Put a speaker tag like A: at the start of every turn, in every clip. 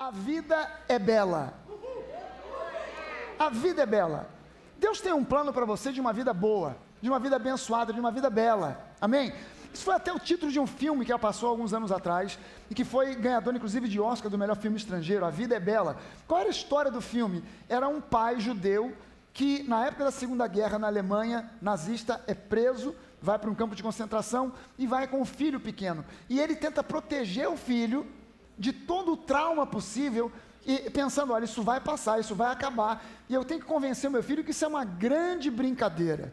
A: A vida é bela. A vida é bela. Deus tem um plano para você de uma vida boa, de uma vida abençoada, de uma vida bela. Amém? Isso foi até o título de um filme que passou alguns anos atrás e que foi ganhador, inclusive, de Oscar do melhor filme estrangeiro. A Vida é Bela. Qual era a história do filme? Era um pai judeu que, na época da Segunda Guerra na Alemanha nazista, é preso, vai para um campo de concentração e vai com o filho pequeno. E ele tenta proteger o filho de todo o trauma possível, e pensando, olha, isso vai passar, isso vai acabar, e eu tenho que convencer o meu filho que isso é uma grande brincadeira,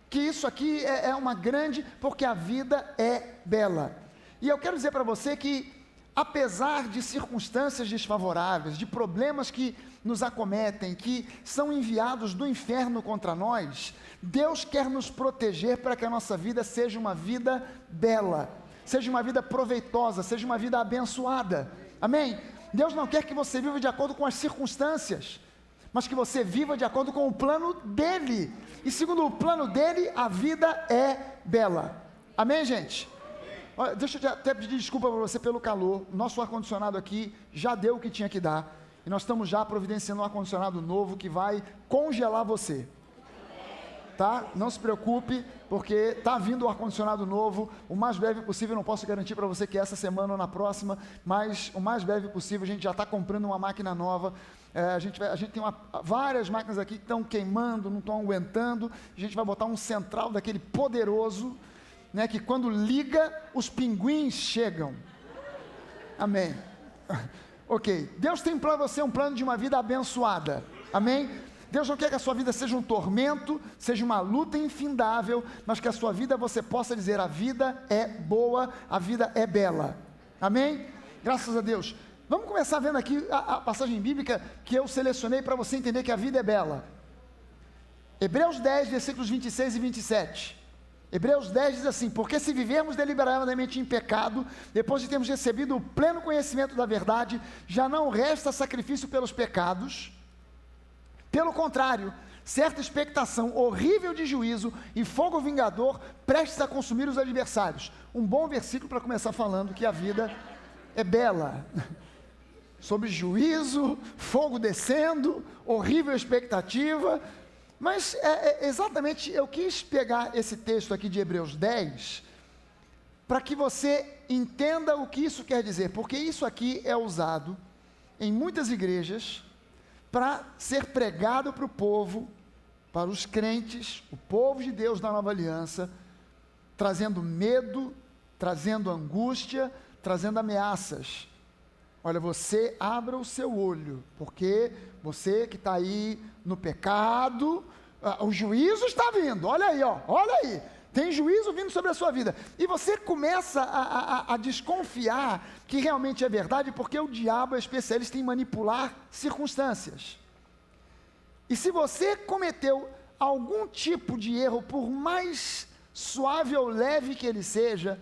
A: que isso aqui é uma grande, porque a vida é bela. E eu quero dizer para você que, apesar de circunstâncias desfavoráveis, de problemas que nos acometem, que são enviados do inferno contra nós, Deus quer nos proteger para que a nossa vida seja uma vida bela, seja uma vida proveitosa, seja uma vida abençoada. Amém? Deus não quer que você viva de acordo com as circunstâncias, mas que você viva de acordo com o plano dEle. E segundo o plano dEle, a vida é bela. Amém, gente? Olha, deixa eu até pedir desculpa para você pelo calor. Nosso ar-condicionado aqui já deu o que tinha que dar. E nós estamos já providenciando um ar-condicionado novo que vai congelar você. Tá? Não se preocupe, porque está vindo o ar-condicionado novo, o mais breve possível. Não posso garantir para você que essa semana ou na próxima, mas o mais breve possível. A gente já está comprando uma máquina nova. A gente tem várias máquinas aqui que estão queimando, não estão aguentando. A gente vai botar um central daquele poderoso, né, que quando liga, os pinguins chegam. Amém. Ok, Deus tem para você um plano de uma vida abençoada. Amém? Deus não quer que a sua vida seja um tormento, seja uma luta infindável, mas que a sua vida você possa dizer, a vida é boa, a vida é bela. Amém? Graças a Deus. Vamos começar vendo aqui a passagem bíblica que eu selecionei para você entender que a vida é bela. Hebreus 10, versículos 26 e 27. Hebreus 10 diz assim: porque se vivermos deliberadamente em pecado, depois de termos recebido o pleno conhecimento da verdade, já não resta sacrifício pelos pecados. Pelo contrário, certa expectação horrível de juízo e fogo vingador prestes a consumir os adversários. Um bom versículo para começar falando que a vida é bela. Sobre juízo, fogo descendo, horrível expectativa. Mas exatamente, eu quis pegar esse texto aqui de Hebreus 10 para que você entenda o que isso quer dizer, porque isso aqui é usado em muitas igrejas para ser pregado para o povo, para os crentes, o povo de Deus da nova aliança, trazendo medo, trazendo angústia, trazendo ameaças. Olha, você abra o seu olho, porque você que está aí no pecado, o juízo está vindo, olha aí, ó, olha aí, tem juízo vindo sobre a sua vida, e você começa a desconfiar que realmente é verdade, porque o diabo é especialista em manipular circunstâncias. E se você cometeu algum tipo de erro, por mais suave ou leve que ele seja,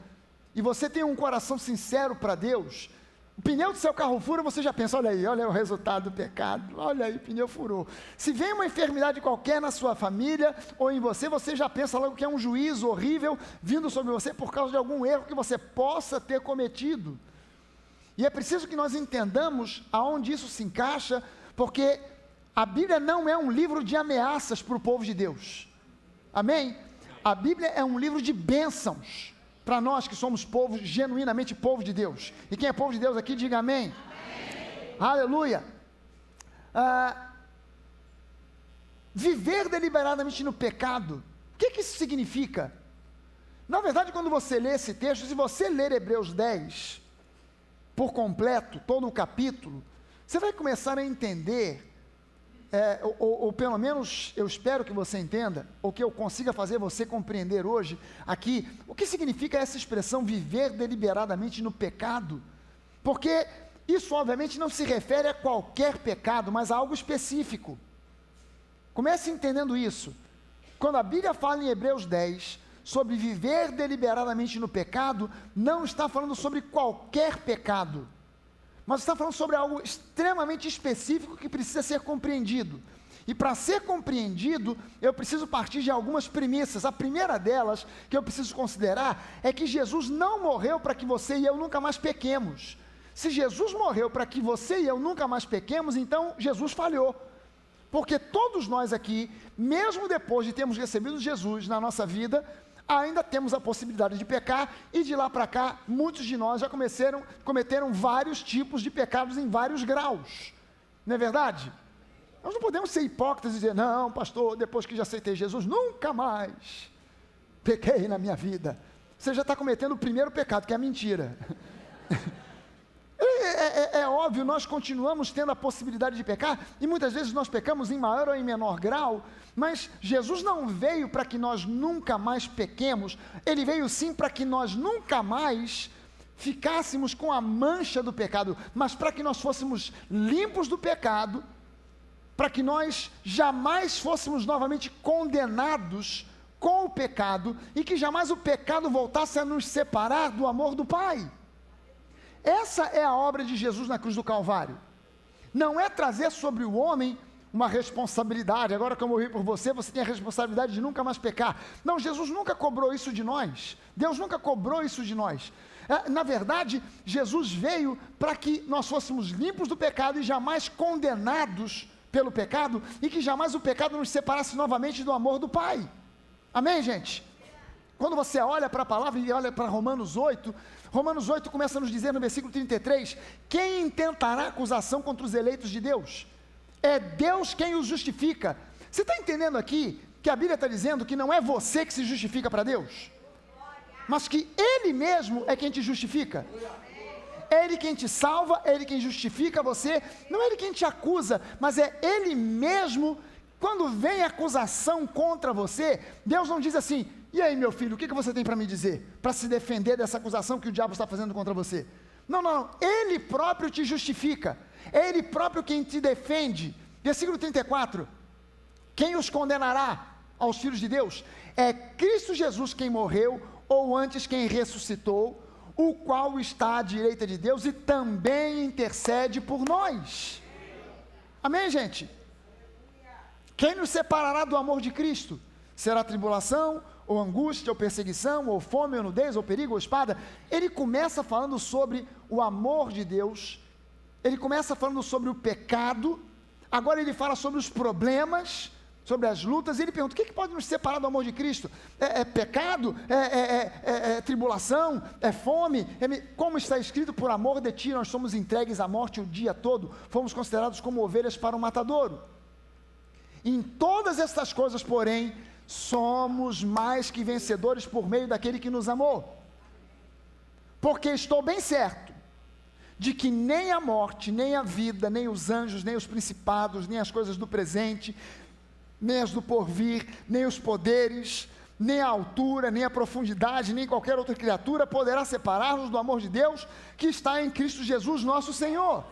A: e você tem um coração sincero para Deus, o pneu do seu carro fura, você já pensa, olha aí, olha o resultado do pecado, olha aí, o pneu furou. Se vem uma enfermidade qualquer na sua família, ou em você, você já pensa logo que é um juízo horrível, vindo sobre você, por causa de algum erro que você possa ter cometido. E é preciso que nós entendamos aonde isso se encaixa, porque a Bíblia não é um livro de ameaças para o povo de Deus. Amém? A Bíblia é um livro de bênçãos, para nós que somos povo, genuinamente povo de Deus. E quem é povo de Deus aqui, diga amém. Amém. Aleluia. Viver deliberadamente no pecado, o que isso significa? Na verdade, quando você lê esse texto, se você ler Hebreus 10, por completo, todo o capítulo, você vai começar a entender, ou pelo menos eu espero que você entenda, ou que eu consiga fazer você compreender hoje, aqui, o que significa essa expressão, viver deliberadamente no pecado, porque isso obviamente não se refere a qualquer pecado, mas a algo específico. Comece entendendo isso. Quando a Bíblia fala em Hebreus 10, sobre viver deliberadamente no pecado, não está falando sobre qualquer pecado, mas está falando sobre algo extremamente específico que precisa ser compreendido. E para ser compreendido, eu preciso partir de algumas premissas. A primeira delas, que eu preciso considerar, é que Jesus não morreu para que você e eu nunca mais pequemos. se Jesus morreu para que você e eu nunca mais pequemos, então Jesus falhou. Porque todos nós aqui, mesmo depois de termos recebido Jesus na nossa vida, ainda temos a possibilidade de pecar, e de lá para cá, muitos de nós já cometeram vários tipos de pecados em vários graus. Não é verdade? Nós não podemos ser hipócritas e dizer, não, pastor, depois que já aceitei Jesus, nunca mais pequei na minha vida. Você já está cometendo o primeiro pecado, que é a mentira. É óbvio, nós continuamos tendo a possibilidade de pecar, e muitas vezes nós pecamos em maior ou em menor grau, mas Jesus não veio para que nós nunca mais pequemos, Ele veio sim para que nós nunca mais ficássemos com a mancha do pecado, mas para que nós fôssemos limpos do pecado, para que nós jamais fôssemos novamente condenados com o pecado, e que jamais o pecado voltasse a nos separar do amor do Pai. Essa é a obra de Jesus na cruz do Calvário. Não é trazer sobre o homem uma responsabilidade, agora que eu morri por você, você tem a responsabilidade de nunca mais pecar. Não, Jesus nunca cobrou isso de nós. Deus nunca cobrou isso de nós. Na verdade, Jesus veio para que nós fôssemos limpos do pecado e jamais condenados pelo pecado, e que jamais o pecado nos separasse novamente do amor do Pai. Amém, gente? Quando você olha para a palavra e olha para Romanos 8 começa a nos dizer no versículo 33, quem intentará acusação contra os eleitos de Deus? É Deus quem os justifica. Você está entendendo aqui que a Bíblia está dizendo que não é você que se justifica para Deus, mas que Ele mesmo é quem te justifica? É Ele quem te salva, é Ele quem justifica você, não é Ele quem te acusa, mas é Ele mesmo. Quando vem acusação contra você, Deus não diz assim, e aí meu filho, o que você tem para me dizer? Para se defender dessa acusação que o diabo está fazendo contra você? Não, Ele próprio te justifica, é Ele próprio quem te defende. Versículo 34, quem os condenará aos filhos de Deus? É Cristo Jesus quem morreu, ou antes quem ressuscitou, o qual está à direita de Deus e também intercede por nós. Amém, gente? Quem nos separará do amor de Cristo? Será tribulação, ou angústia, ou perseguição, ou fome, ou nudez, ou perigo, ou espada? Ele começa falando sobre o amor de Deus, ele começa falando sobre o pecado, agora ele fala sobre os problemas, sobre as lutas, e ele pergunta, o que pode nos separar do amor de Cristo? É pecado? É tribulação? É fome? Como está escrito, por amor de ti nós somos entregues à morte o dia todo, fomos considerados como ovelhas para o matadouro. Em todas estas coisas, porém, somos mais que vencedores por meio daquele que nos amou. Porque estou bem certo de que nem a morte, nem a vida, nem os anjos, nem os principados, nem as coisas do presente, nem as do porvir, nem os poderes, nem a altura, nem a profundidade, nem qualquer outra criatura poderá separar-nos do amor de Deus que está em Cristo Jesus nosso Senhor.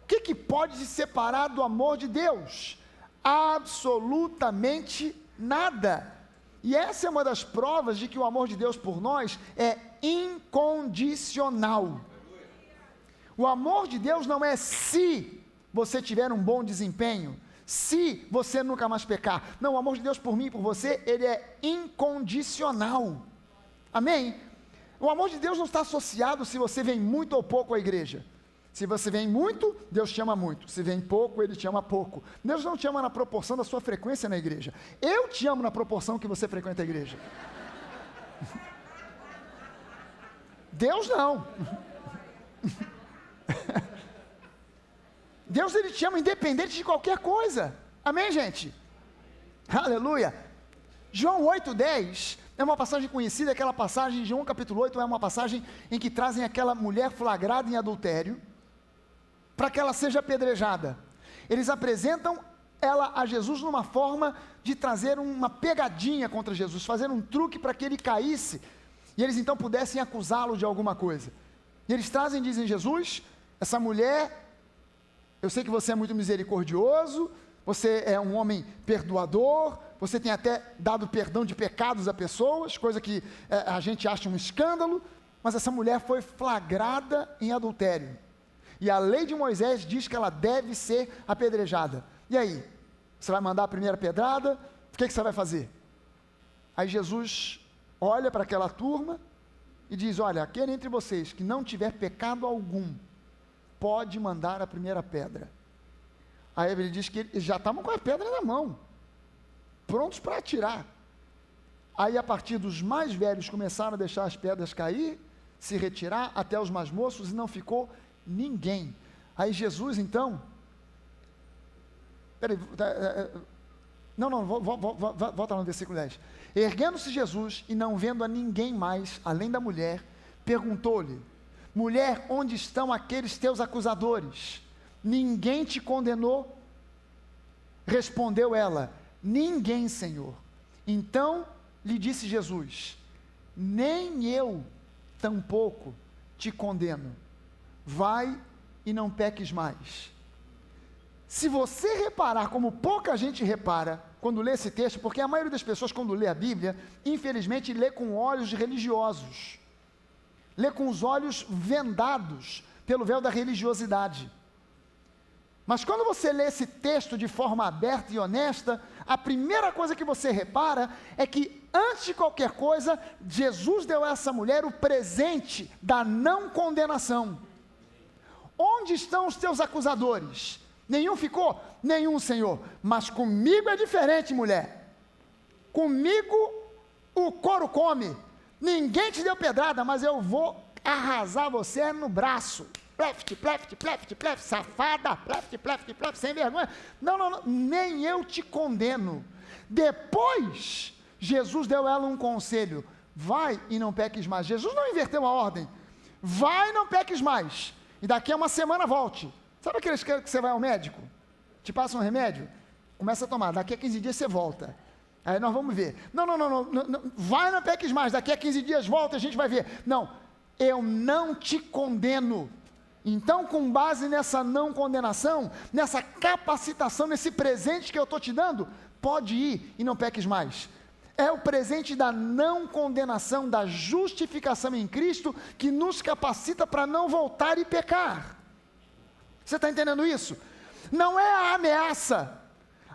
A: O que pode te separar do amor de Deus? Absolutamente nada. E essa é uma das provas de que o amor de Deus por nós é incondicional. O amor de Deus não é se você tiver um bom desempenho, se você nunca mais pecar. Não, o amor de Deus por mim e por você, ele é incondicional. Amém? O amor de Deus não está associado se você vem muito ou pouco à igreja. Se você vem muito, Deus te ama muito. Se vem pouco, Ele te ama pouco. Deus não te ama na proporção da sua frequência na igreja. Eu te amo na proporção que você frequenta a igreja. Deus não. Deus, Ele te ama independente de qualquer coisa. Amém, gente? Aleluia. João 8:10 é uma passagem conhecida, aquela passagem de João capítulo 8 é uma passagem em que trazem aquela mulher flagrada em adultério, para que ela seja apedrejada. Eles apresentam ela a Jesus numa forma de trazer uma pegadinha contra Jesus, fazer um truque para que ele caísse, e eles então pudessem acusá-lo de alguma coisa. E eles trazem e dizem, Jesus, essa mulher, eu sei que você é muito misericordioso, você é um homem perdoador, você tem até dado perdão de pecados a pessoas, coisa que a gente acha um escândalo, mas essa mulher foi flagrada em adultério. E a lei de Moisés diz que ela deve ser apedrejada. E aí? Você vai mandar a primeira pedrada? O que você vai fazer? Aí Jesus olha para aquela turma e diz: olha, aquele entre vocês que não tiver pecado algum, pode mandar a primeira pedra. Aí ele diz que eles já estavam com a pedra na mão, prontos para atirar. Aí a partir dos mais velhos começaram a deixar as pedras cair, se retirar, até os mais moços, e não ficou ninguém. Aí Jesus então, peraí, volta no versículo 10. Erguendo-se Jesus e não vendo a ninguém mais, além da mulher, perguntou-lhe: mulher, onde estão aqueles teus acusadores? Ninguém te condenou? Respondeu ela: ninguém, Senhor. Então lhe disse Jesus: nem eu tampouco te condeno. Vai e não peques mais. Se você reparar, como pouca gente repara quando lê esse texto, porque a maioria das pessoas quando lê a Bíblia, infelizmente lê com olhos religiosos, lê com os olhos vendados pelo véu da religiosidade. Mas quando você lê esse texto de forma aberta e honesta, a primeira coisa que você repara é que, antes de qualquer coisa, Jesus deu a essa mulher o presente da não condenação. Onde estão os teus acusadores? Nenhum ficou? Nenhum, Senhor. Mas comigo é diferente, mulher. Comigo o couro come. Ninguém te deu pedrada, mas eu vou arrasar você no braço. Pleft, pleft, pleft, pleft, safada, pleft, pleft, pleft, sem vergonha. Não, nem eu te condeno. Depois, Jesus deu a ela um conselho: vai e não peques mais. Jesus não inverteu a ordem. Vai e não peques mais. E daqui a uma semana volte. Sabe aqueles que você vai ao médico? Te passa um remédio? Começa a tomar. Daqui a 15 dias você volta. Aí nós vamos ver. Não. Vai e não peques mais. Daqui a 15 dias volta, a gente vai ver. Não, eu não te condeno. Então, com base nessa não condenação, nessa capacitação, nesse presente que eu estou te dando, pode ir e não peques mais. É o presente da não condenação, da justificação em Cristo, que nos capacita para não voltar e pecar. Você está entendendo isso? Não é a ameaça.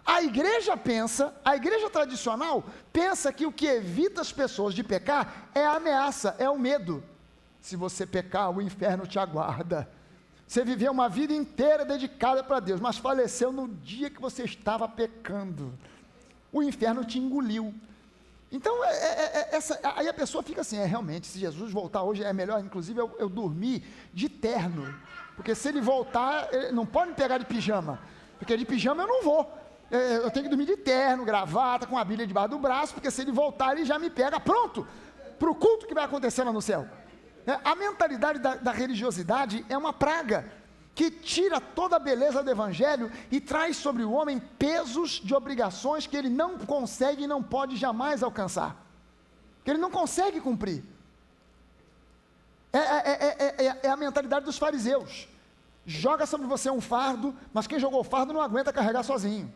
A: A igreja tradicional pensa que o que evita as pessoas de pecar é a ameaça, é o medo. Se você pecar, o inferno te aguarda. Você viveu uma vida inteira dedicada para Deus, mas faleceu no dia que você estava pecando. O inferno te engoliu. Então, aí a pessoa fica assim: realmente, se Jesus voltar hoje, é melhor, inclusive, eu dormir de terno. Porque se ele voltar, ele não pode me pegar de pijama. Porque de pijama eu não vou. Eu tenho que dormir de terno, gravata, com a Bíblia debaixo do braço, porque se ele voltar, ele já me pega pronto para o culto que vai acontecer lá no céu. A mentalidade da religiosidade é uma praga que tira toda a beleza do Evangelho e traz sobre o homem pesos de obrigações que ele não consegue e não pode jamais alcançar, que ele não consegue cumprir. É a mentalidade dos fariseus. Joga sobre você um fardo, mas quem jogou o fardo não aguenta carregar sozinho.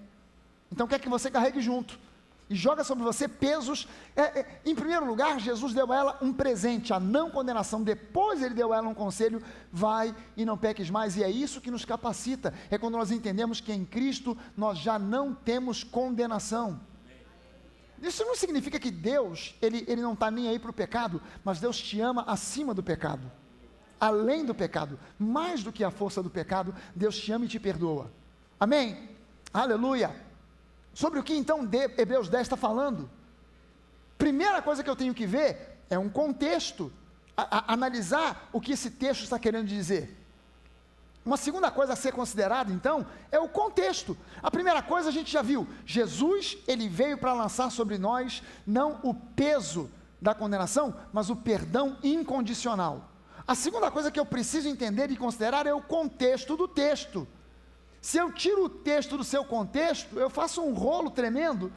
A: Então quer que você carregue junto. E joga sobre você pesos. Em primeiro lugar, Jesus deu a ela um presente, a não condenação. Depois ele deu a ela um conselho: vai e não peques mais. E é isso que nos capacita. É quando nós entendemos que em Cristo nós já não temos condenação. Isso não significa que Deus, ele não está nem aí para o pecado, mas Deus te ama acima do pecado, além do pecado, mais do que a força do pecado. Deus te ama e te perdoa. Amém? Aleluia. Sobre o que então Hebreus 10 está falando? Primeira coisa que eu tenho que ver é um contexto, analisar o que esse texto está querendo dizer. Uma segunda coisa a ser considerada, então, é o contexto. A primeira coisa a gente já viu: Jesus, ele veio para lançar sobre nós, não o peso da condenação, mas o perdão incondicional. A segunda coisa que eu preciso entender e considerar é o contexto do texto. Se eu tiro o texto do seu contexto, eu faço um rolo tremendo,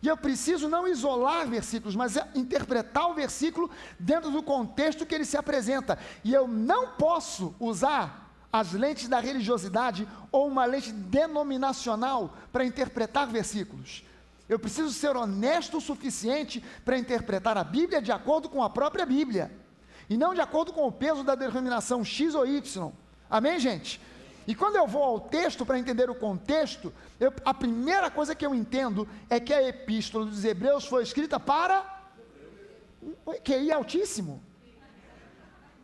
A: e eu preciso não isolar versículos, mas interpretar o versículo dentro do contexto que ele se apresenta. E eu não posso usar as lentes da religiosidade ou uma lente denominacional para interpretar versículos. Eu preciso ser honesto o suficiente para interpretar a Bíblia de acordo com a própria Bíblia, e não de acordo com o peso da denominação X ou Y. Amém, gente? E quando eu vou ao texto para entender o contexto, a primeira coisa que eu entendo é que a epístola dos Hebreus foi escrita para QI altíssimo.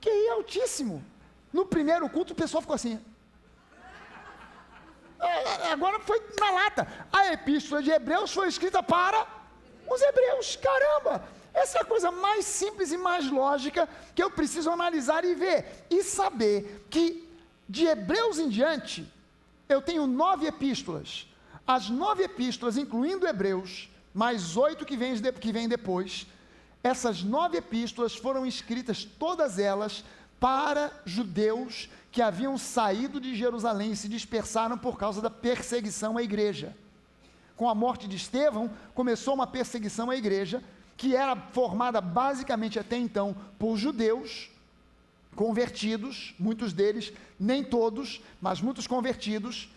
A: QI altíssimo. No primeiro culto o pessoal ficou assim. Agora foi na lata. A epístola de Hebreus foi escrita para os hebreus. Caramba! Essa é a coisa mais simples e mais lógica que eu preciso analisar e ver. E saber que de Hebreus em diante, eu tenho 9 epístolas. As 9 epístolas, incluindo Hebreus, mais 8 que vem depois, essas 9 epístolas foram escritas, todas elas, para judeus que haviam saído de Jerusalém e se dispersaram por causa da perseguição à igreja. Com a morte de Estevão, começou uma perseguição à igreja, que era formada basicamente até então por judeus convertidos, muitos deles, nem todos, mas muitos convertidos.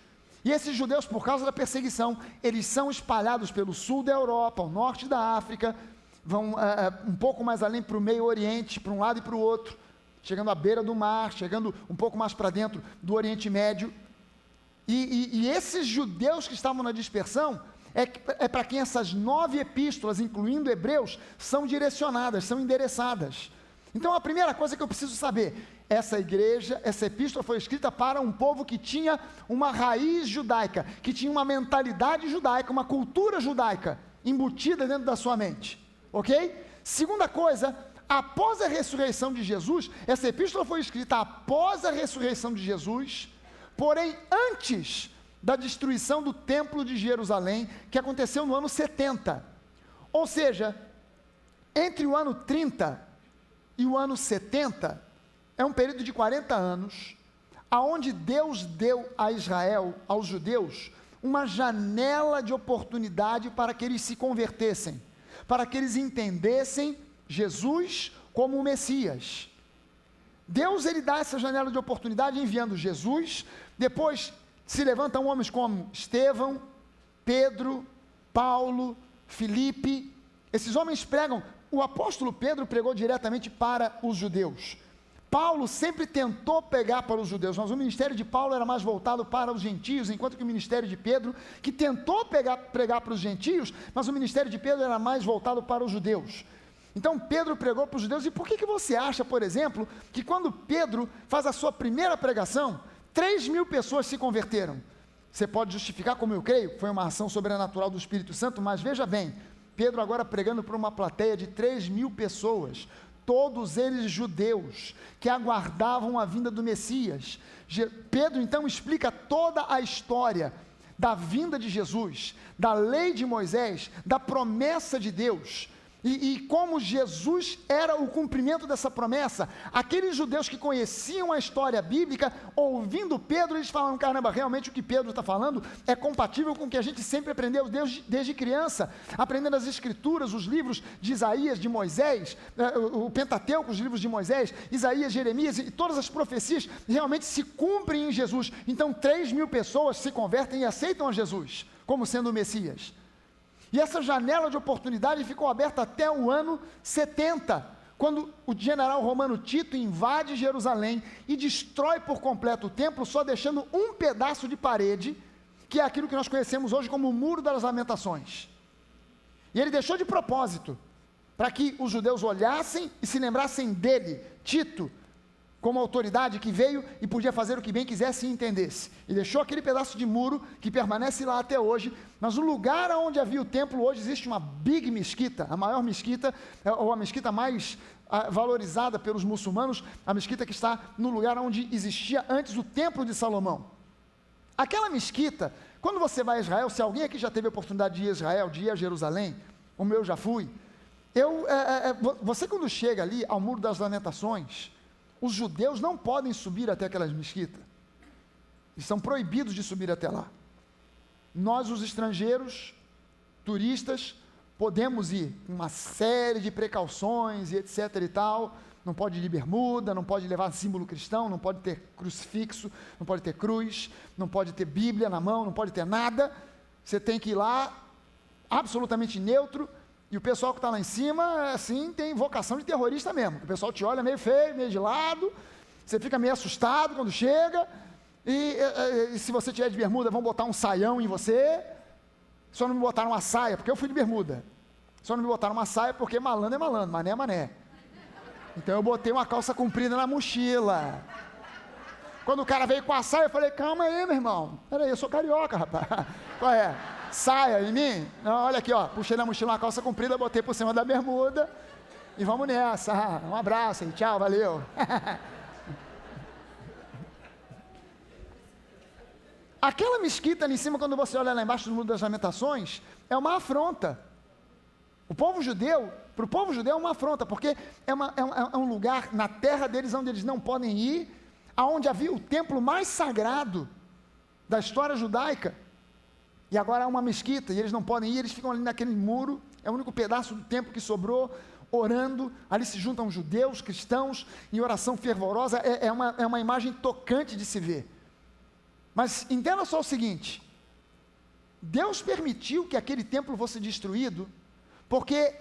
A: E esses judeus, por causa da perseguição, eles são espalhados pelo sul da Europa, o norte da África, vão um pouco mais além para o Meio Oriente, para um lado e para o outro, chegando à beira do mar, chegando um pouco mais para dentro do Oriente Médio. E esses judeus que estavam na dispersão, é para quem essas 9 epístolas, incluindo Hebreus, são direcionadas, são endereçadas. Então a primeira coisa que eu preciso saber, essa epístola foi escrita para um povo que tinha uma raiz judaica, que tinha uma mentalidade judaica, uma cultura judaica embutida dentro da sua mente, ok? Segunda coisa, após a ressurreição de Jesus, essa epístola foi escrita após a ressurreição de Jesus, porém antes da destruição do templo de Jerusalém, que aconteceu no ano 70, ou seja, entre o ano 30 e o ano 70, é um período de 40 anos, aonde Deus deu a Israel, aos judeus, uma janela de oportunidade para que eles se convertessem, para que eles entendessem Jesus como o Messias. Deus, ele dá essa janela de oportunidade enviando Jesus, depois se levantam homens como Estevão, Pedro, Paulo, Filipe, esses homens pregam. O apóstolo Pedro pregou diretamente para os judeus. Paulo sempre tentou pregar para os judeus, mas o ministério de Paulo era mais voltado para os gentios, enquanto que o ministério de Pedro, que tentou pregar para os gentios, mas o ministério de Pedro era mais voltado para os judeus. Então Pedro pregou para os judeus, e por que você acha, por exemplo, que quando Pedro faz a sua primeira pregação, 3.000 pessoas se converteram? Você pode justificar, como eu creio, foi uma ação sobrenatural do Espírito Santo, mas veja bem, Pedro agora pregando para uma plateia de 3.000 pessoas, todos eles judeus, que aguardavam a vinda do Messias. Pedro então explica toda a história da vinda de Jesus, da lei de Moisés, da promessa de Deus, e como Jesus era o cumprimento dessa promessa. Aqueles judeus que conheciam a história bíblica, ouvindo Pedro, eles falaram: caramba, realmente o que Pedro está falando é compatível com o que a gente sempre aprendeu desde criança, aprendendo as escrituras, os livros de Isaías, de Moisés, o Pentateuco, os livros de Moisés, Isaías, Jeremias, e todas as profecias realmente se cumprem em Jesus. Então 3.000 pessoas se convertem e aceitam a Jesus como sendo o Messias. E essa janela de oportunidade ficou aberta até o ano 70, quando o general romano Tito invade Jerusalém e destrói por completo o templo, só deixando um pedaço de parede, que é aquilo que nós conhecemos hoje como o Muro das Lamentações. E ele deixou de propósito, para que os judeus olhassem e se lembrassem dele, Tito, como autoridade que veio e podia fazer o que bem quisesse e entendesse. E deixou aquele pedaço de muro que permanece lá até hoje, mas no lugar onde havia o templo, hoje existe uma big mesquita, a maior mesquita, ou a mesquita mais valorizada pelos muçulmanos, a mesquita que está no lugar onde existia antes o templo de Salomão. Aquela mesquita, quando você vai a Israel, se alguém aqui já teve a oportunidade de ir a Israel, de ir a Jerusalém, como eu já fui, você quando chega ali ao Muro das Lamentações, os judeus não podem subir até aquelas mesquitas. Eles são proibidos de subir até lá. Nós, os estrangeiros, turistas, podemos ir com uma série de precauções e etc e tal. Não pode ir de bermuda, não pode levar símbolo cristão, não pode ter crucifixo, não pode ter cruz, não pode ter Bíblia na mão, não pode ter nada. Você tem que ir lá absolutamente neutro. E o pessoal que está lá em cima, assim, tem vocação de terrorista mesmo. O pessoal te olha meio feio, meio de lado, você fica meio assustado quando chega, e se você tiver de bermuda, vão botar um saião em você. Só não me botaram uma saia, porque eu fui de bermuda. Só não me botaram uma saia, porque malandro é malandro, mané é mané. Então eu botei uma calça comprida na mochila. Quando o cara veio com a saia, eu falei, calma aí, meu irmão. Peraí, eu sou carioca, rapaz. Qual é? Saia em mim? Não, olha aqui, ó. Puxei na mochila uma calça comprida, botei por cima da bermuda. E vamos nessa. Um abraço aí, tchau, valeu. Aquela mesquita ali em cima, quando você olha lá embaixo do Muro das Lamentações, é uma afronta. Para o povo judeu é uma afronta, porque é um lugar na terra deles onde eles não podem ir, aonde havia o templo mais sagrado da história judaica, e agora há uma mesquita, e eles não podem ir, eles ficam ali naquele muro, é o único pedaço do templo que sobrou, orando, ali se juntam judeus, cristãos, em oração fervorosa, é uma imagem tocante de se ver. Mas entenda só o seguinte, Deus permitiu que aquele templo fosse destruído, porque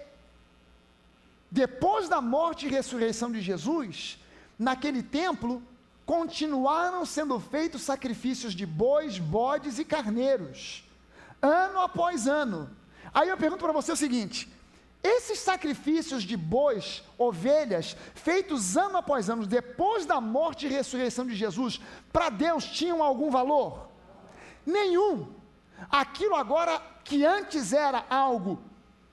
A: depois da morte e ressurreição de Jesus, naquele templo, continuaram sendo feitos sacrifícios de bois, bodes e carneiros, ano após ano. Aí eu pergunto para você o seguinte, esses sacrifícios de bois, ovelhas, feitos ano após ano, depois da morte e ressurreição de Jesus, para Deus tinham algum valor? Nenhum. Aquilo agora que antes era algo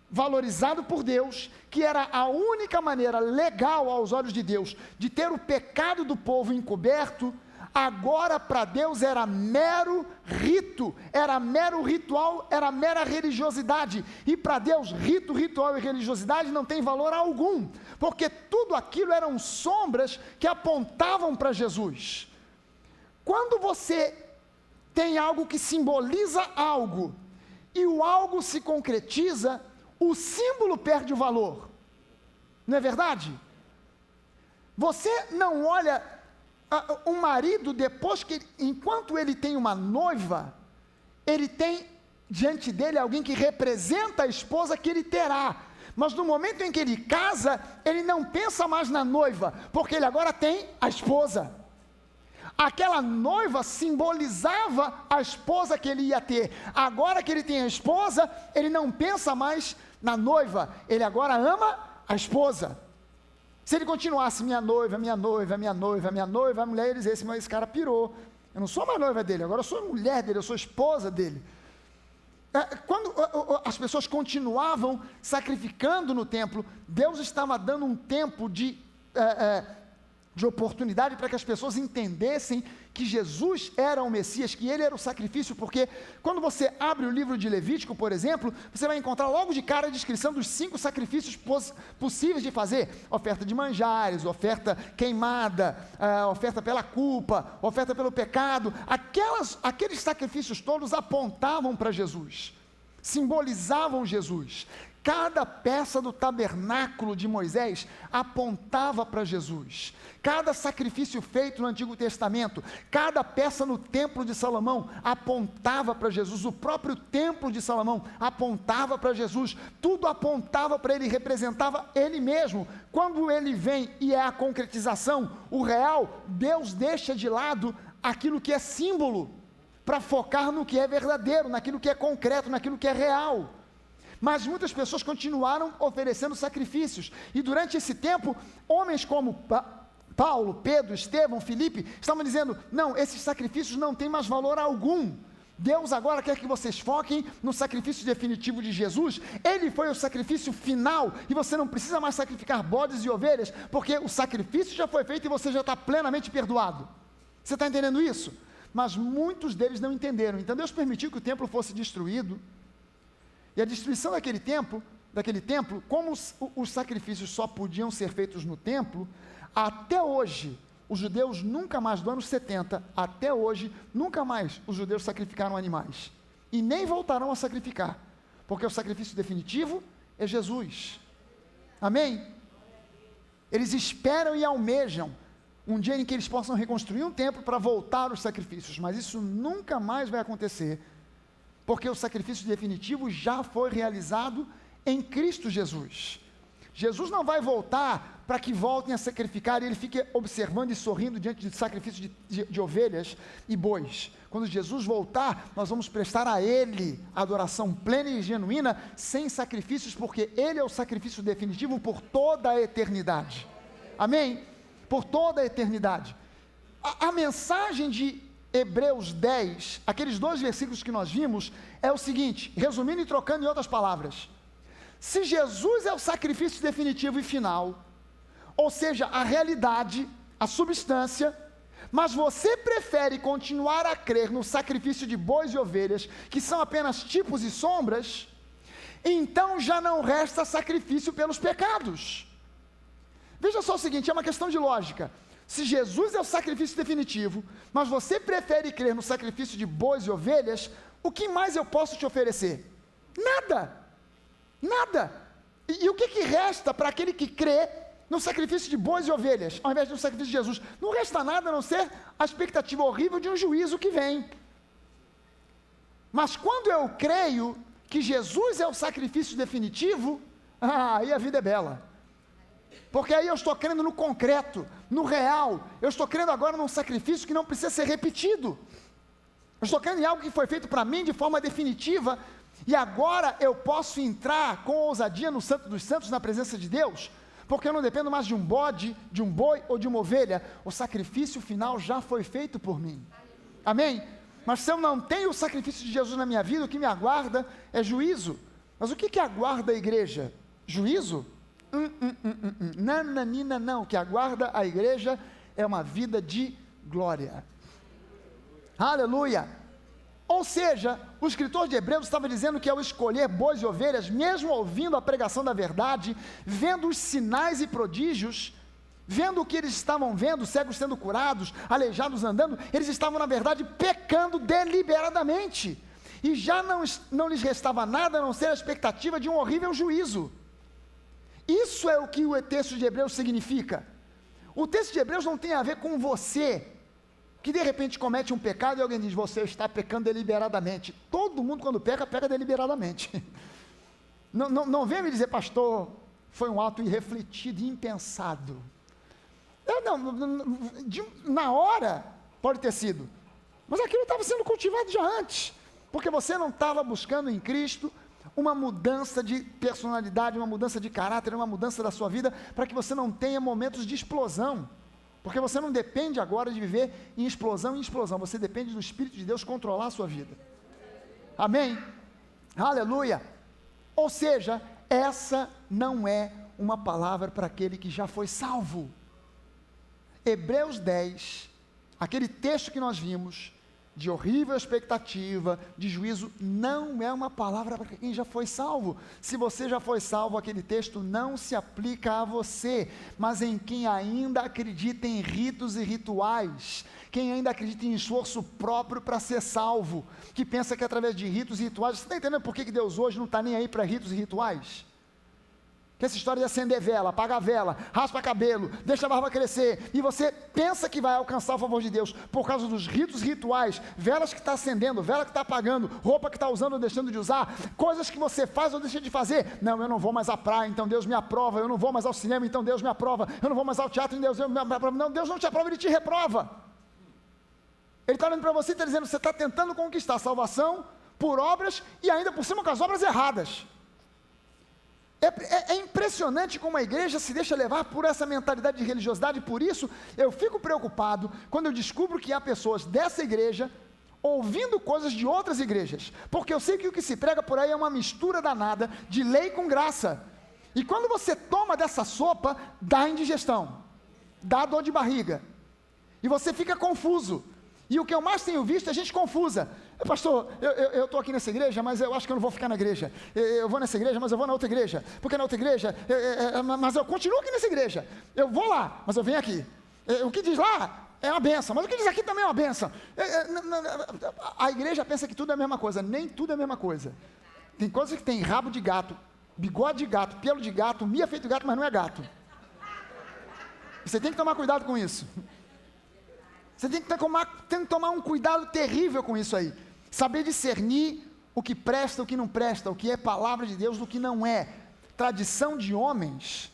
A: valorizado por Deus, que era a única maneira legal aos olhos de Deus, de ter o pecado do povo encoberto, agora para Deus era mero rito, era mero ritual, era mera religiosidade, e para Deus rito, ritual e religiosidade não tem valor algum, porque tudo aquilo eram sombras que apontavam para Jesus. Quando você tem algo que simboliza algo, e o algo se concretiza, o símbolo perde o valor, não é verdade? Você não olha um marido depois que, enquanto ele tem uma noiva, ele tem diante dele alguém que representa a esposa que ele terá, mas no momento em que ele casa, ele não pensa mais na noiva, porque ele agora tem a esposa. Aquela noiva simbolizava a esposa que ele ia ter, agora que ele tem a esposa, ele não pensa mais na noiva, ele agora ama a esposa. Se ele continuasse, minha noiva, minha noiva, minha noiva, minha noiva, a mulher ia dizer, esse cara pirou, eu não sou mais noiva dele, agora eu sou mulher dele, eu sou esposa dele. Quando as pessoas continuavam sacrificando no templo, Deus estava dando um tempo de oportunidade para que as pessoas entendessem que Jesus era o Messias, que ele era o sacrifício, porque quando você abre o livro de Levítico, por exemplo, você vai encontrar logo de cara a descrição dos 5 sacrifícios possíveis de fazer: oferta de manjares, oferta queimada, oferta pela culpa, oferta pelo pecado. Aqueles sacrifícios todos apontavam para Jesus, simbolizavam Jesus. Cada peça do tabernáculo de Moisés apontava para Jesus. Cada sacrifício feito no Antigo Testamento, cada peça no templo de Salomão apontava para Jesus. O próprio templo de Salomão apontava para Jesus. Tudo apontava para ele, representava ele mesmo. Quando ele vem e é a concretização, o real, Deus deixa de lado aquilo que é símbolo, para focar no que é verdadeiro, naquilo que é concreto, naquilo que é real. Mas muitas pessoas continuaram oferecendo sacrifícios, e durante esse tempo, homens como Paulo, Pedro, Estevão, Filipe, estavam dizendo, não, esses sacrifícios não têm mais valor algum, Deus agora quer que vocês foquem no sacrifício definitivo de Jesus. Ele foi o sacrifício final, e você não precisa mais sacrificar bodes e ovelhas, porque o sacrifício já foi feito e você já está plenamente perdoado. Você está entendendo isso? Mas muitos deles não entenderam. Então Deus permitiu que o templo fosse destruído, e a destruição daquele templo, como os sacrifícios só podiam ser feitos no templo, até hoje, os judeus nunca mais, do ano 70, até hoje, nunca mais os judeus sacrificaram animais, e nem voltarão a sacrificar, porque o sacrifício definitivo é Jesus. Amém? Eles esperam e almejam um dia em que eles possam reconstruir um templo para voltar aos sacrifícios, mas isso nunca mais vai acontecer, porque o sacrifício definitivo já foi realizado em Cristo Jesus. Jesus não vai voltar para que voltem a sacrificar e ele fique observando e sorrindo diante de sacrifício de ovelhas e bois. Quando Jesus voltar, nós vamos prestar a Ele adoração plena e genuína, sem sacrifícios, porque Ele é o sacrifício definitivo por toda a eternidade. Amém? Por toda a eternidade. A mensagem de Hebreus 10, aqueles 2 versículos que nós vimos, é o seguinte, resumindo e trocando em outras palavras. Se Jesus é o sacrifício definitivo e final, ou seja, a realidade, a substância, mas você prefere continuar a crer no sacrifício de bois e ovelhas, que são apenas tipos e sombras, então já não resta sacrifício pelos pecados. Veja só o seguinte, é uma questão de lógica. Se Jesus é o sacrifício definitivo, mas você prefere crer no sacrifício de bois e ovelhas, o que mais eu posso te oferecer? Nada. Nada. E o que resta para aquele que crê no sacrifício de bois e ovelhas, ao invés do sacrifício de Jesus? Não resta nada a não ser a expectativa horrível de um juízo que vem. Mas quando eu creio que Jesus é o sacrifício definitivo, aí a vida é bela. Porque aí eu estou crendo no concreto, no real. Eu estou crendo agora num sacrifício que não precisa ser repetido. Eu estou crendo em algo que foi feito para mim de forma definitiva, e agora eu posso entrar com ousadia no Santo dos Santos, na presença de Deus, porque eu não dependo mais de um bode, de um boi ou de uma ovelha. O sacrifício final já foi feito por mim. Amém? Mas se eu não tenho o sacrifício de Jesus na minha vida, o que me aguarda é juízo. Mas o que aguarda a igreja? Juízo? Nananina não, o que aguarda a igreja é uma vida de glória. Aleluia! Ou seja, o escritor de Hebreus estava dizendo que ao escolher bois e ovelhas, mesmo ouvindo a pregação da verdade, vendo os sinais e prodígios, vendo o que eles estavam vendo, cegos sendo curados, aleijados andando, eles estavam na verdade pecando deliberadamente, e já não lhes restava nada a não ser a expectativa de um horrível juízo. Isso é o que o texto de Hebreus significa. O texto de Hebreus não tem a ver com você, que de repente comete um pecado e alguém diz, você está pecando deliberadamente. Todo mundo quando peca, peca deliberadamente. Não venha me dizer, pastor, foi um ato irrefletido, impensado. Na hora, pode ter sido, mas aquilo estava sendo cultivado já antes, porque você não estava buscando em Cristo uma mudança de personalidade, uma mudança de caráter, uma mudança da sua vida, para que você não tenha momentos de explosão, porque você não depende agora de viver em explosão, você depende do Espírito de Deus controlar a sua vida. Amém? Aleluia! Ou seja, essa não é uma palavra para aquele que já foi salvo. Hebreus 10, aquele texto que nós vimos, de horrível expectativa, de juízo, não é uma palavra para quem já foi salvo. Se você já foi salvo, aquele texto não se aplica a você, mas em quem ainda acredita em ritos e rituais, quem ainda acredita em esforço próprio para ser salvo, que pensa que através de ritos e rituais, você está entendendo por que Deus hoje não está nem aí para ritos e rituais? Que essa história de acender vela, apagar vela, raspa cabelo, deixa a barba crescer, e você pensa que vai alcançar o favor de Deus por causa dos ritos rituais, velas que está acendendo, vela que está apagando, roupa que está usando ou deixando de usar, coisas que você faz ou deixa de fazer. Não, eu não vou mais à praia, então Deus me aprova. Eu não vou mais ao cinema, então Deus me aprova. Eu não vou mais ao teatro, então Deus me aprova. Não, Deus não te aprova, Ele te reprova. Ele está olhando para você e está dizendo, você está tentando conquistar a salvação por obras e ainda por cima com as obras erradas. É impressionante como a igreja se deixa levar por essa mentalidade de religiosidade. Por isso eu fico preocupado quando eu descubro que há pessoas dessa igreja ouvindo coisas de outras igrejas, porque eu sei que o que se prega por aí é uma mistura danada de lei com graça, e quando você toma dessa sopa, dá indigestão, dá dor de barriga, e você fica confuso. E o que eu mais tenho visto é gente confusa. Pastor, eu estou aqui nessa igreja, mas eu acho que eu não vou ficar na igreja. Eu vou nessa igreja, mas eu vou na outra igreja. Porque na outra igreja, mas eu continuo aqui nessa igreja. Eu vou lá, mas eu venho aqui. O que diz lá é uma benção, mas o que diz aqui também é uma benção. A igreja pensa que tudo é a mesma coisa. Nem tudo é a mesma coisa. Tem coisas que tem rabo de gato, bigode de gato, pelo de gato, mia feito gato, mas não é gato. Você tem que tomar cuidado com isso. Você tem que tomar um cuidado terrível com isso aí. Saber discernir o que presta, o que não presta, o que é palavra de Deus, do que não é. Tradição de homens,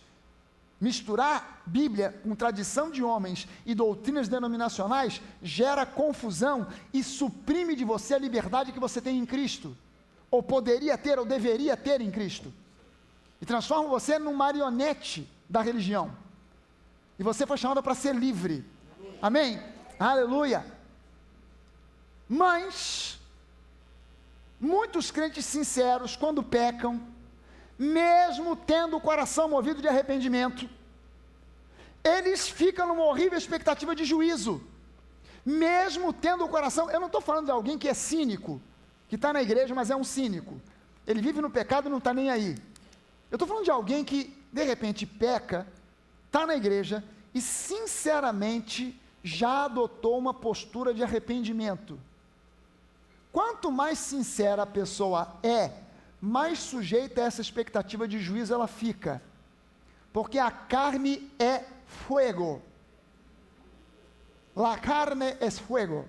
A: misturar Bíblia com tradição de homens e doutrinas denominacionais, gera confusão e suprime de você a liberdade que você tem em Cristo. Ou poderia ter, ou deveria ter em Cristo. E transforma você num marionete da religião. E você foi chamado para ser livre. Amém? Aleluia. Mas muitos crentes sinceros, quando pecam, mesmo tendo o coração movido de arrependimento, eles ficam numa horrível expectativa de juízo, mesmo tendo o coração. Eu não estou falando de alguém que é cínico, que está na igreja, mas é um cínico, ele vive no pecado e não está nem aí. Eu estou falando de alguém que, de repente, peca, está na igreja e, sinceramente, já adotou uma postura de arrependimento. Quanto mais sincera a pessoa é, mais sujeita a essa expectativa de juízo ela fica, porque a carne é fuego. La carne es fuego.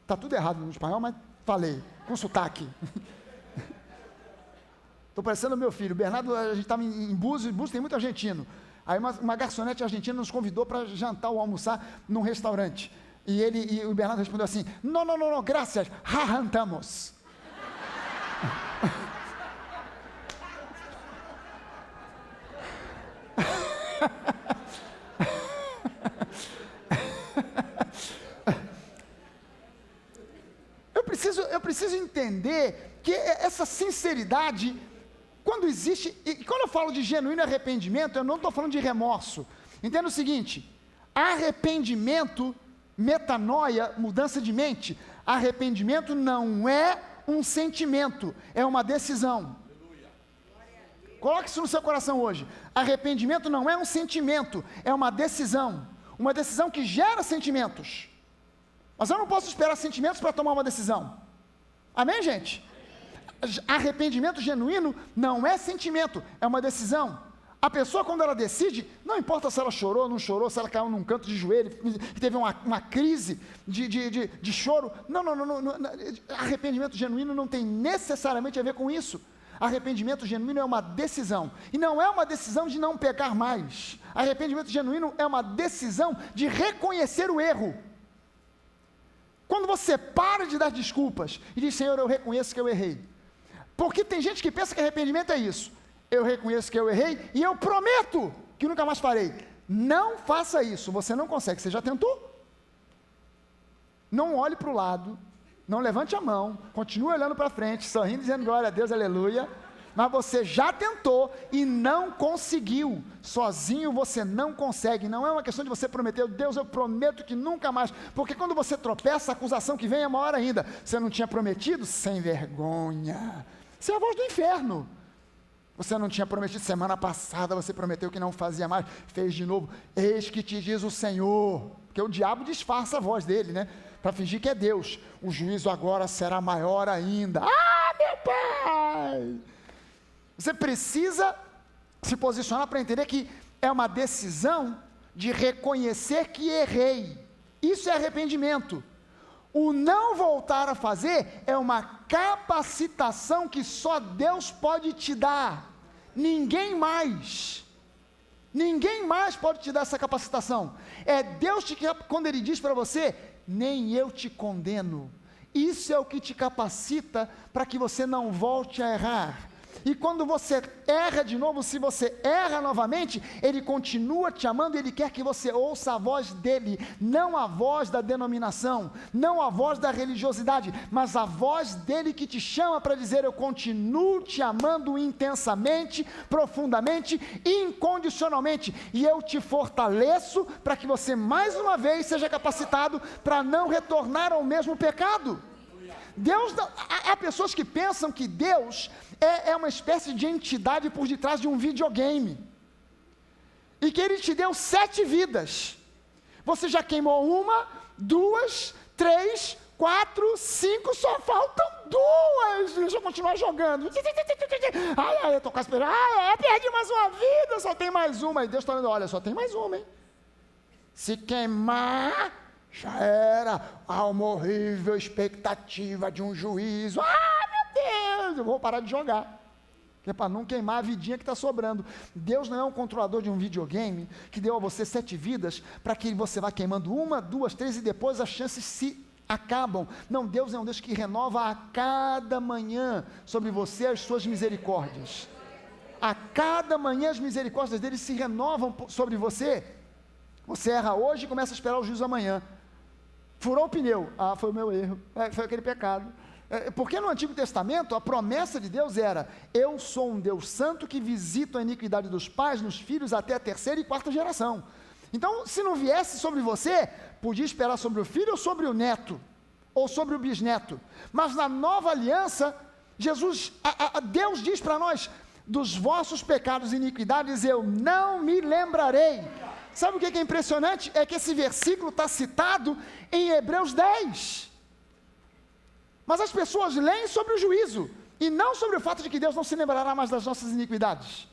A: Está tudo errado no espanhol, mas falei, com sotaque. Estou parecendo meu filho, Bernardo, a gente estava em Búzios tem muito argentino. Aí uma garçonete argentina nos convidou para jantar ou almoçar num restaurante. E o Bernardo respondeu assim, não, graças, jantamos. Eu preciso entender que essa sinceridade, quando existe, e quando eu falo de genuíno arrependimento, eu não estou falando de remorso. Entenda o seguinte, arrependimento, metanoia, mudança de mente, arrependimento não é um sentimento, é uma decisão. Coloque isso no seu coração hoje. Arrependimento não é um sentimento, é uma decisão que gera sentimentos. Mas eu não posso esperar sentimentos para tomar uma decisão. Amém, gente? Arrependimento genuíno não é sentimento, é uma decisão. A pessoa, quando ela decide, não importa se ela chorou, não chorou, se ela caiu num canto de joelho, teve uma crise de choro. Não. Arrependimento genuíno não tem necessariamente a ver com isso. Arrependimento genuíno é uma decisão. E não é uma decisão de não pecar mais. Arrependimento genuíno é uma decisão de reconhecer o erro. Quando você para de dar desculpas e diz, Senhor, eu reconheço que eu errei. Porque tem gente que pensa que arrependimento é isso. Eu reconheço que eu errei e eu prometo que nunca mais farei. Não faça isso, você não consegue. Você já tentou? Não olhe para o lado, não levante a mão, continue olhando para frente, sorrindo, dizendo glória a Deus, aleluia. Mas você já tentou e não conseguiu. Sozinho você não consegue. Não é uma questão de você prometer, Deus, eu prometo que nunca mais. Porque quando você tropeça, a acusação que vem é maior ainda. Você não tinha prometido? Sem vergonha. Isso é a voz do inferno. Você não tinha prometido semana passada, você prometeu que não fazia mais, fez de novo. Eis que te diz o Senhor. Porque o diabo disfarça a voz dele, né? Para fingir que é Deus. O juízo agora será maior ainda. Ah, meu Pai! Você precisa se posicionar para entender que é uma decisão de reconhecer que errei. Isso é arrependimento. O não voltar a fazer é uma capacitação que só Deus pode te dar. Ninguém mais. Ninguém mais pode te dar essa capacitação. É Deus que, quando Ele diz para você, nem eu te condeno. Isso é o que te capacita para que você não volte a errar. E quando você erra de novo, se você erra novamente, Ele continua te amando, Ele quer que você ouça a voz dEle, não a voz da denominação, não a voz da religiosidade, mas a voz dEle que te chama para dizer, eu continuo te amando intensamente, profundamente, incondicionalmente, e eu te fortaleço para que você mais uma vez seja capacitado para não retornar ao mesmo pecado. Deus, há pessoas que pensam que Deus é uma espécie de entidade por detrás de um videogame, e que Ele te deu 7 vidas, você já queimou 1, 2, 3, 4, 5, só faltam 2, deixa eu continuar jogando, ai, eu estou quase esperando, perdi mais uma vida, só tem mais uma, e Deus está dizendo, olha, só tem mais uma, hein? Se queimar, já era, há uma horrível expectativa de um juízo, meu Deus, eu vou parar de jogar, que é para não queimar a vidinha que está sobrando. Deus não é um controlador de um videogame, que deu a você 7 vidas, para que você vá queimando 1, 2, 3, e depois as chances se acabam. Não, Deus é um Deus que renova a cada manhã sobre você as suas misericórdias. A cada manhã as misericórdias dele se renovam sobre você. Você erra hoje e começa a esperar o juízo amanhã. Furou o pneu. Ah, foi o meu erro. Foi aquele pecado. Porque no Antigo Testamento, a promessa de Deus era: eu sou um Deus santo que visito a iniquidade dos pais nos filhos até a 3ª e 4ª geração. Então, se não viesse sobre você, podia esperar sobre o filho ou sobre o neto, ou sobre o bisneto. Mas na nova aliança, Deus diz para nós: dos vossos pecados e iniquidades eu não me lembrarei. Sabe o que é impressionante? É que esse versículo está citado em Hebreus 10. Mas as pessoas leem sobre o juízo, e não sobre o fato de que Deus não se lembrará mais das nossas iniquidades.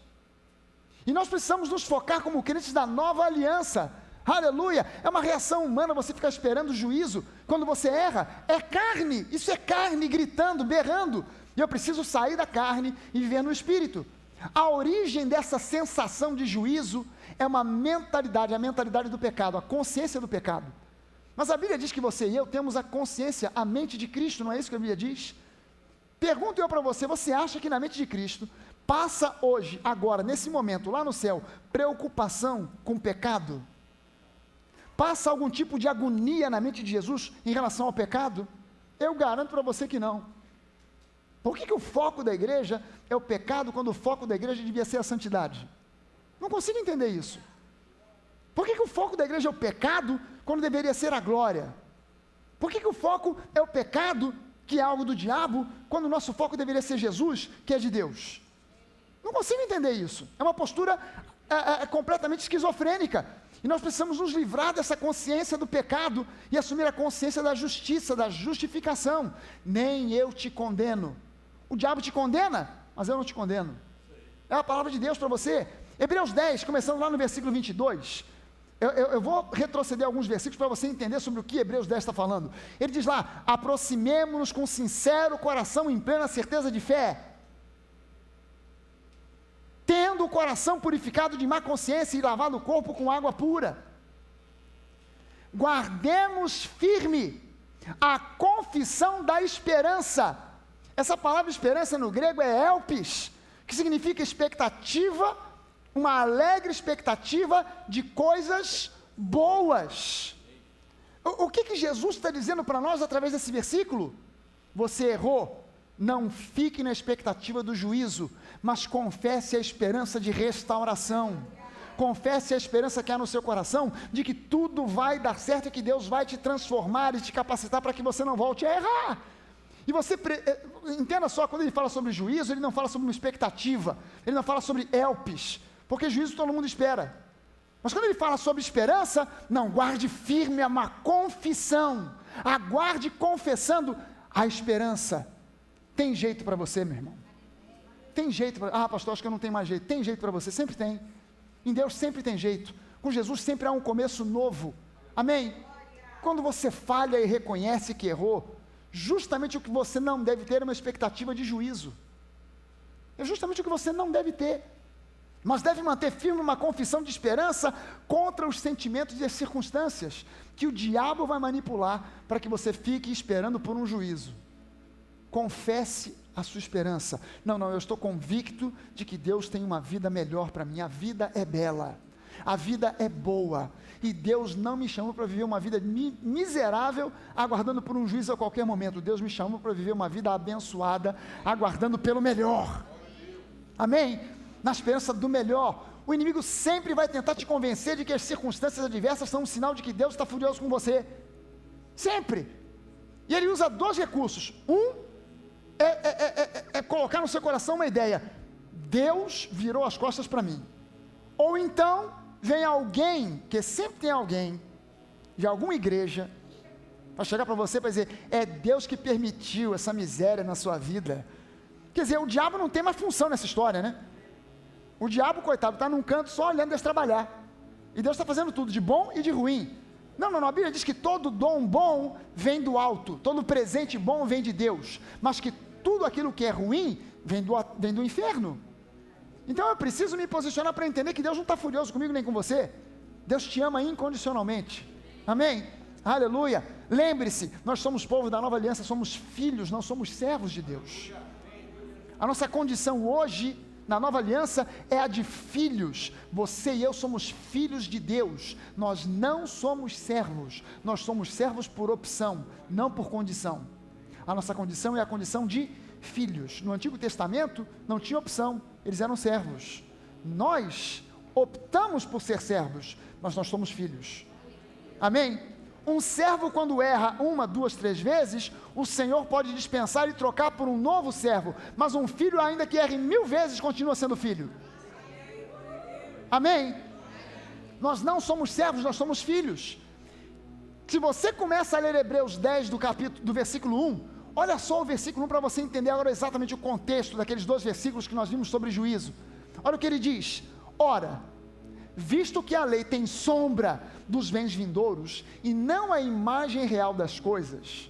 A: E nós precisamos nos focar como crentes da nova aliança. Aleluia! É uma reação humana você ficar esperando o juízo. Quando você erra, é carne. Isso é carne gritando, berrando. E eu preciso sair da carne e viver no Espírito. A origem dessa sensação de juízo é uma mentalidade, a mentalidade do pecado, a consciência do pecado. Mas a Bíblia diz que você e eu temos a consciência, a mente de Cristo, não é isso que a Bíblia diz? Pergunto eu para você, você acha que na mente de Cristo passa hoje, agora, nesse momento, lá no céu, preocupação com o pecado? Passa algum tipo de agonia na mente de Jesus em relação ao pecado? Eu garanto para você que não. Por que o foco da igreja é o pecado, quando o foco da igreja devia ser a santidade? Não consigo entender isso. Por que o foco da igreja é o pecado, quando deveria ser a glória? Por que o foco é o pecado, que é algo do diabo, quando o nosso foco deveria ser Jesus, que é de Deus? Não consigo entender isso. É uma postura completamente esquizofrênica. E nós precisamos nos livrar dessa consciência do pecado e assumir a consciência da justiça, da justificação. Nem eu te condeno. O diabo te condena, mas eu não te condeno. É a palavra de Deus para você. Hebreus 10, começando lá no versículo 22. Eu vou retroceder alguns versículos para você entender sobre o que Hebreus 10 está falando. Ele diz lá: aproximemo-nos com sincero coração, em plena certeza de fé, tendo o coração purificado de má consciência e lavado o corpo com água pura. Guardemos firme a confissão da esperança. Essa palavra esperança no grego é elpis, que significa expectativa, uma alegre expectativa de coisas boas. O que Jesus está dizendo para nós através desse versículo? Você errou, não fique na expectativa do juízo, mas confesse a esperança de restauração. Confesse a esperança que há no seu coração, de que tudo vai dar certo e que Deus vai te transformar e te capacitar para que você não volte a errar. E você, entenda só, quando ele fala sobre juízo, ele não fala sobre uma expectativa, ele não fala sobre elpis, porque juízo todo mundo espera. Mas quando ele fala sobre esperança, não, guarde firme uma confissão, aguarde confessando a esperança. Tem jeito para você, meu irmão? Tem jeito para... pastor, acho que eu não tenho mais jeito. Tem jeito para você, sempre tem. Em Deus sempre tem jeito. Com Jesus sempre há um começo novo. Amém? Quando você falha e reconhece que errou, justamente o que você não deve ter é uma expectativa de juízo. É justamente o que você não deve ter. Mas deve manter firme uma confissão de esperança contra os sentimentos e as circunstâncias que o diabo vai manipular para que você fique esperando por um juízo. Confesse a sua esperança. Não, eu estou convicto de que Deus tem uma vida melhor para mim. A vida é bela, a vida é boa, e Deus não me chamou para viver uma vida miserável, aguardando por um juízo a qualquer momento. Deus me chamou para viver uma vida abençoada, aguardando pelo melhor. Amém? Na esperança do melhor. O inimigo sempre vai tentar te convencer de que as circunstâncias adversas são um sinal de que Deus está furioso com você. Sempre. E ele usa 2 recursos. É colocar no seu coração uma ideia: Deus virou as costas para mim. Ou então, vem alguém, que sempre tem alguém, de alguma igreja, para chegar para você para dizer: é Deus que permitiu essa miséria na sua vida. Quer dizer, o diabo não tem mais função nessa história, né? O diabo, coitado, está num canto só olhando Deus trabalhar. E Deus está fazendo tudo, de bom e de ruim. Não, a Bíblia diz que todo dom bom vem do alto, todo presente bom vem de Deus, mas que tudo aquilo que é ruim vem do inferno. Então eu preciso me posicionar para entender que Deus não está furioso comigo nem com você. Deus te ama incondicionalmente. Amém? Aleluia. Lembre-se, nós somos povo da nova aliança, somos filhos, não somos servos de Deus. A nossa condição hoje na nova aliança é a de filhos. Você e eu somos filhos de Deus. Nós não somos servos. Nós somos servos por opção, não por condição. A nossa condição é a condição de filhos. No Antigo Testamento não tinha opção, eles eram servos. Nós optamos por ser servos, mas nós somos filhos. Amém? Um servo, quando erra 1, 2, 3 vezes, o Senhor pode dispensar e trocar por um novo servo, mas um filho, ainda que erre 1000 vezes, continua sendo filho. Amém? Nós não somos servos, nós somos filhos. Se você começa a ler Hebreus 10, do versículo 1, olha só o versículo 1 para você entender agora exatamente o contexto daqueles 2 versículos que nós vimos sobre juízo. Olha o que ele diz: ora, visto que a lei tem sombra dos bens vindouros e não a imagem real das coisas,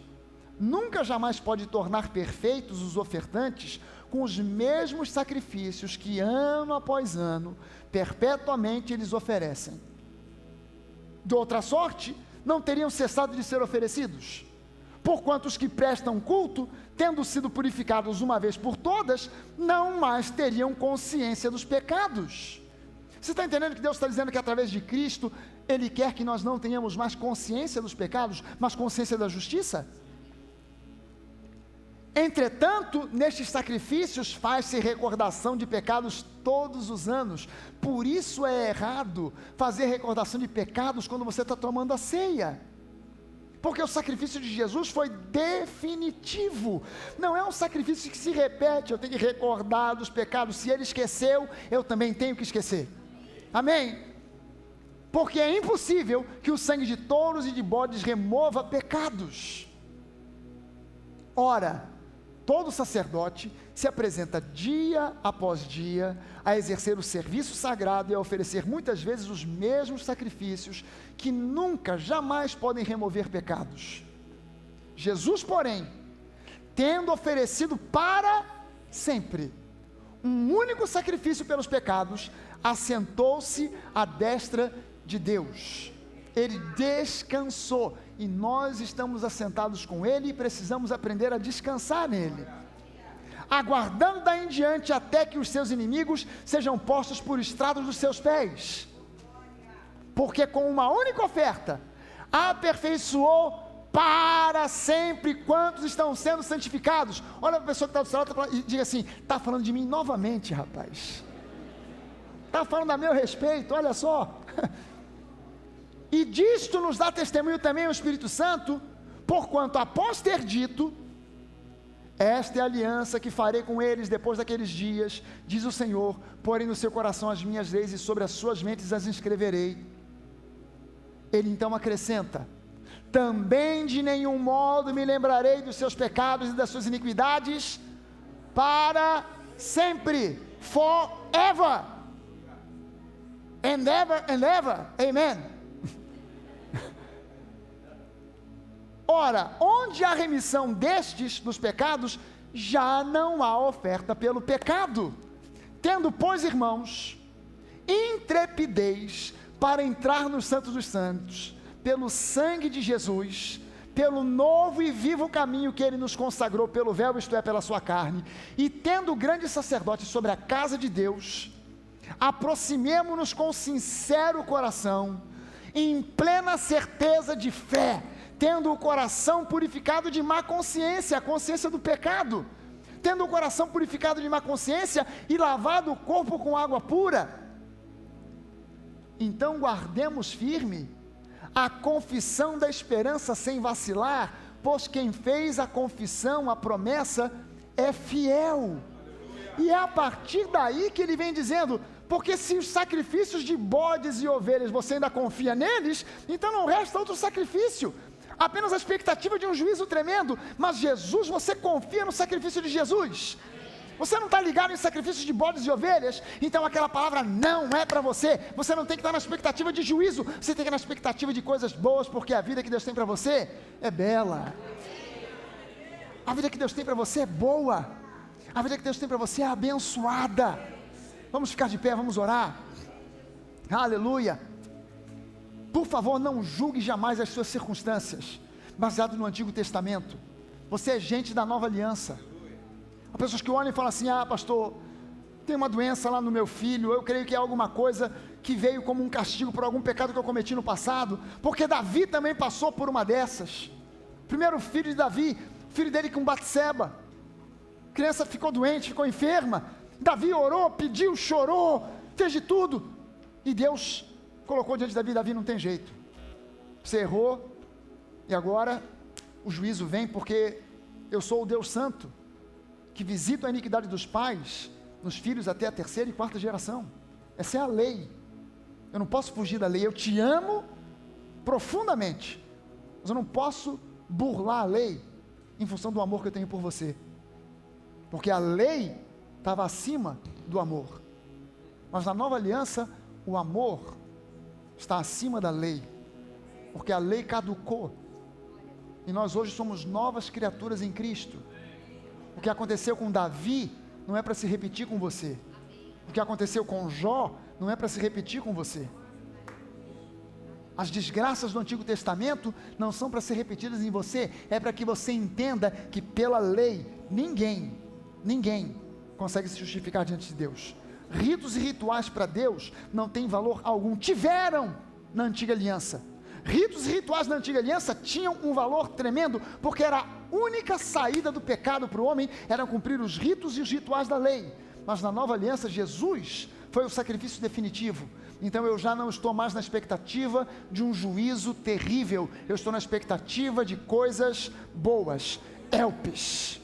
A: nunca jamais pode tornar perfeitos os ofertantes com os mesmos sacrifícios que ano após ano, perpetuamente eles oferecem. De outra sorte, não teriam cessado de ser oferecidos, porquanto os que prestam culto, tendo sido purificados uma vez por todas, não mais teriam consciência dos pecados. Você está entendendo que Deus está dizendo que através de Cristo, Ele quer que nós não tenhamos mais consciência dos pecados, mas consciência da justiça? Entretanto, nestes sacrifícios faz-se recordação de pecados todos os anos. Por isso é errado fazer recordação de pecados quando você está tomando a ceia. Porque o sacrifício de Jesus foi definitivo. Não é um sacrifício que se repete, eu tenho que recordar dos pecados. Se Ele esqueceu, eu também tenho que esquecer. Amém? Porque é impossível que o sangue de touros e de bodes remova pecados. Ora, todo sacerdote se apresenta dia após dia a exercer o serviço sagrado e a oferecer muitas vezes os mesmos sacrifícios que nunca, jamais podem remover pecados. Jesus, porém, tendo oferecido para sempre um único sacrifício pelos pecados, assentou-se à destra de Deus. Ele descansou e nós estamos assentados com Ele e precisamos aprender a descansar nele, aguardando daí em diante até que os seus inimigos sejam postos por estrados dos seus pés, porque com uma única oferta aperfeiçoou para sempre quantos estão sendo santificados. Olha para a pessoa que está do seu lado e diga assim: está falando de mim novamente, rapaz, está falando a meu respeito, olha só. E disto nos dá testemunho também o Espírito Santo, porquanto após ter dito: esta é a aliança que farei com eles depois daqueles dias, diz o Senhor, porém no seu coração as minhas leis e sobre as suas mentes as inscreverei. Ele então acrescenta: também de nenhum modo me lembrarei dos seus pecados e das suas iniquidades para sempre, forever and ever and ever, amen. Ora, onde há remissão destes, dos pecados, já não há oferta pelo pecado. Tendo, pois, irmãos, intrepidez para entrar no Santo dos Santos, pelo sangue de Jesus, pelo novo e vivo caminho que Ele nos consagrou pelo véu, isto é, pela sua carne, e tendo grande sacerdote sobre a casa de Deus, aproximemo-nos com sincero coração, em plena certeza de fé, tendo o coração purificado de má consciência, a consciência do pecado, tendo o coração purificado de má consciência e lavado o corpo com água pura. Então guardemos firme a confissão da esperança sem vacilar, pois quem fez a confissão, a promessa, é fiel. E é a partir daí que ele vem dizendo: porque se os sacrifícios de bodes e ovelhas você ainda confia neles, então não resta outro sacrifício, apenas a expectativa de um juízo tremendo. Mas Jesus, você confia no sacrifício de Jesus, você não está ligado em sacrifícios de bodes e ovelhas, então aquela palavra não é para você. Você não tem que estar na expectativa de juízo, você tem que estar na expectativa de coisas boas, porque a vida que Deus tem para você é bela, a vida que Deus tem para você é boa, a vida que Deus tem para você é abençoada. Vamos ficar de pé, vamos orar. Aleluia. Por favor, não julgue jamais as suas circunstâncias, baseado no Antigo Testamento. Você é gente da nova aliança. Há pessoas que olham e falam assim: ah, pastor, tem uma doença lá no meu filho, eu creio que é alguma coisa que veio como um castigo por algum pecado que eu cometi no passado, porque Davi também passou por uma dessas. Primeiro filho de Davi, filho dele com Batseba, a criança ficou doente, ficou enferma, Davi orou, pediu, chorou, fez de tudo, e Deus colocou diante de Davi: Davi, não tem jeito, você errou, e agora o juízo vem, porque eu sou o Deus Santo, que visita a iniquidade dos pais nos filhos até a 3ª e 4ª geração. Essa é a lei. Eu não posso fugir da lei. Eu te amo profundamente, mas eu não posso burlar a lei em função do amor que eu tenho por você, porque a lei estava acima do amor. Mas na nova aliança, o amor está acima da lei, porque a lei caducou, e nós hoje somos novas criaturas em Cristo. O que aconteceu com Davi não é para se repetir com você. O que aconteceu com Jó não é para se repetir com você. As desgraças do Antigo Testamento não são para ser repetidas em você, é para que você entenda que pela lei, ninguém consegue se justificar diante de Deus. Ritos e rituais para Deus não têm valor algum. Tiveram na Antiga Aliança. Ritos e rituais na Antiga Aliança tinham um valor tremendo, porque era a única saída do pecado para o homem, era cumprir os ritos e os rituais da lei. Mas na Nova Aliança, Jesus foi o sacrifício definitivo. Então eu já não estou mais na expectativa de um juízo terrível, eu estou na expectativa de coisas boas. Elpis.